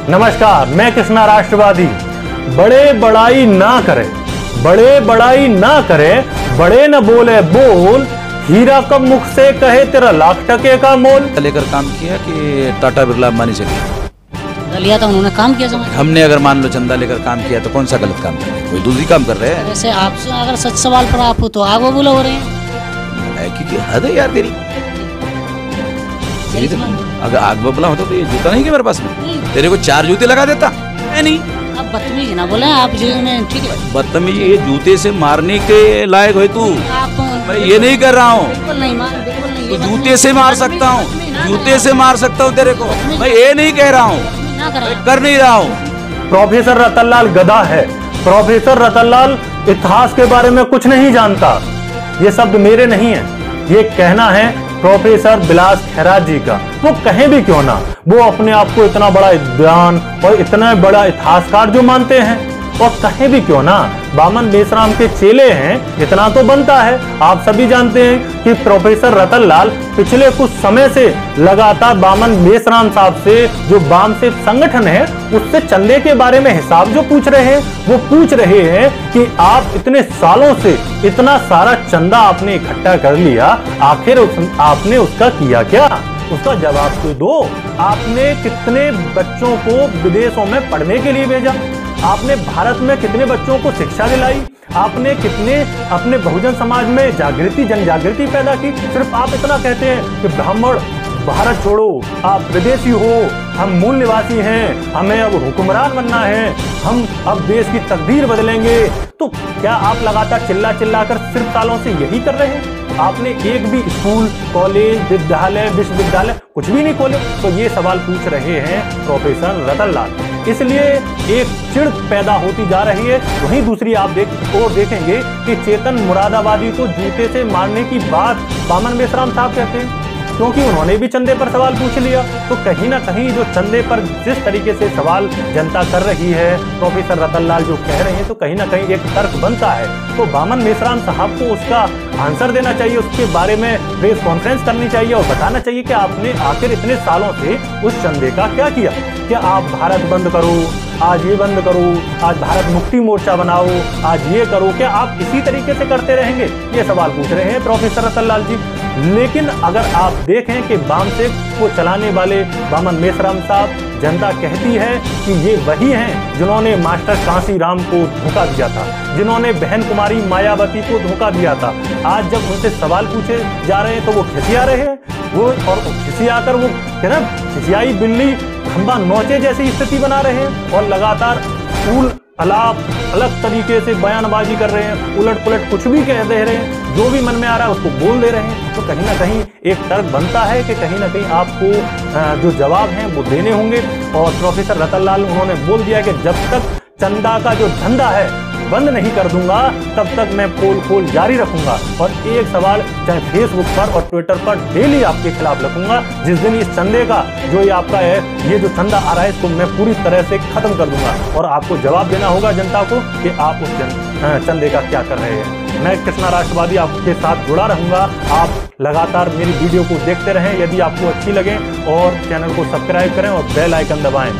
नमस्कार, मैं कृष्णा राष्ट्रवादी। बड़े बड़ाई ना करे, बड़े बड़ाई ना करे, बड़े न बोले बोल, हीरा कब मुख से कहे तेरा लाख टके का मोल। लेकर काम किया कि टाटा बिरला अंबानी से किया? लिया था उन्होंने, काम किया समझ। हमने अगर मान लो चंदा लेकर काम किया तो कौन सा गलत काम कर रहे हैं? कोई दूसरी काम कर रहे हैं। वैसे आपसे अगर सच सवाल पर आप हो तो आग बबूला हो रहे हैं। क्योंकि हद है यार तेरी। अगर आग बबूला होता तो ये जूता नहीं क्या मेरे पास में? तेरे को 4 जूते लगा देता है नहीं। आप बदतमीज ना बोले, आप जो ठीक है। बदतमीज ये जूते से मारने के लायक है तू। आप मैं ये नहीं कर रहा हूँ। बिल्कुल नहीं बिल्कुल नहीं। तो जूते से मार सकता हूँ, जूते से मार सकता हूँ तेरे को। मैं ये नहीं कह रहा हूँ, कर नहीं रहा हूँ। प्रोफेसर रतनलाल गधा है। प्रोफेसर रतनलाल इतिहास के बारे में कुछ नहीं जानता। ये शब्द मेरे नहीं है, ये कहना है प्रोफेसर बिलास खैरात जी का। वो कहें भी क्यों ना, वो अपने आप को इतना बड़ा विद्वान और इतना बड़ा इतिहासकार जो मानते हैं, और कहें भी क्यों ना बामन मेश्राम के चेले हैं, इतना तो बनता है। आप सभी जानते हैं कि प्रोफेसर रतनलाल पिछले कुछ समय से लगातार बामन मेश्राम साहब से, जो बाम से संगठन है, उससे चंदे के बारे में हिसाब जो पूछ रहे हैं। वो पूछ रहे हैं कि आप इतने सालों से इतना सारा चंदा आपने इकट्ठा कर लिया, आखिर आपने उसका किया क्या? उसका जवाब तो दो। आपने कितने बच्चों को विदेशों में पढ़ने के लिए भेजा? आपने भारत में कितने बच्चों को शिक्षा दिलाई? आपने कितने अपने बहुजन समाज में जागृति, जन जागृति पैदा की? सिर्फ आप इतना कहते हैं कि ब्राह्मण भारत छोड़ो, आप विदेशी हो, हम मूल निवासी हैं, हमें अब हुक्मरान बनना है, हम अब देश की तकदीर बदलेंगे। तो क्या आप लगातार चिल्ला चिल्ला कर सिर्फ सालों से यही कर रहे हैं? आपने एक भी स्कूल, कॉलेज, विद्यालय, विश्वविद्यालय कुछ भी नहीं खोले? तो ये सवाल पूछ रहे हैं प्रोफेसर रतनलाल। इसलिए एक चिढ़ पैदा होती जा रही है। वहीं दूसरी आप देखेंगे कि चेतन मुरादाबादी को जूते से मारने की बात बामन मेश्राम साहब कहते हैं, क्योंकि उन्होंने भी चंदे पर सवाल पूछ लिया। तो कहीं ना कहीं जो चंदे पर जिस तरीके से सवाल जनता कर रही है, प्रोफेसर रतनलाल जो कह रहे हैं, तो कहीं ना कहीं एक तर्क बनता है। तो बामन मेश्राम साहब को उसका आंसर देना चाहिए, उसके बारे में प्रेस कॉन्फ्रेंस करनी चाहिए और बताना चाहिए कि आपने आखिर इतने सालों से उस चंदे का क्या किया। क्या आप भारत बंद करो, आज ये बंद करो, आज भारत मुक्ति मोर्चा बनाओ, आज ये करो, क्या आप इसी तरीके से करते रहेंगे? ये सवाल पूछ रहे हैं प्रोफेसर रतनलाल जी। लेकिन अगर आप देखें कि बाम से को चलाने वाले बामन मेश्राम साहब, जनता कहती है कि ये वही हैं जिन्होंने मास्टर कांसीराम को धोखा दिया था, जिन्होंने बहन कुमारी मायावती को धोखा दिया था। आज जब उनसे सवाल पूछे जा रहे हैं तो वो खिसिया रहे हैं, वो और खिसियाकर वो खिसियाई बिल्ली खंबा नोचे जैसी स्थिति बना रहे हैं और लगातार फूल अलाप अलग तरीके से बयानबाजी कर रहे हैं, उलट पुलट कुछ भी कह दे रहे हैं, जो भी मन में आ रहा है उसको बोल दे रहे हैं। तो कहीं ना कहीं एक तर्क बनता है कि कहीं ना कहीं आपको जो जवाब हैं वो देने होंगे। और प्रोफेसर रतनलाल उन्होंने बोल दिया कि जब तक चंदा का जो धंधा है बंद नहीं कर दूंगा, तब तक मैं पोल खोल जारी रखूंगा और एक सवाल चाहे फेसबुक पर और ट्विटर पर डेली आपके खिलाफ रखूंगा। जिस दिन इस चंदे का जो ये आपका है, ये जो चंदा आ रहा है, इसको मैं पूरी तरह से खत्म कर दूंगा और आपको जवाब देना होगा जनता को कि आप उस चंदे का क्या कर रहे हैं। मैं कृष्णा राष्ट्रवादी आपके साथ जुड़ा रहूंगा। आप लगातार मेरी वीडियो को देखते रहें। यदि आपको अच्छी लगे और चैनल को सब्सक्राइब करें और बेल आइकन दबाएं।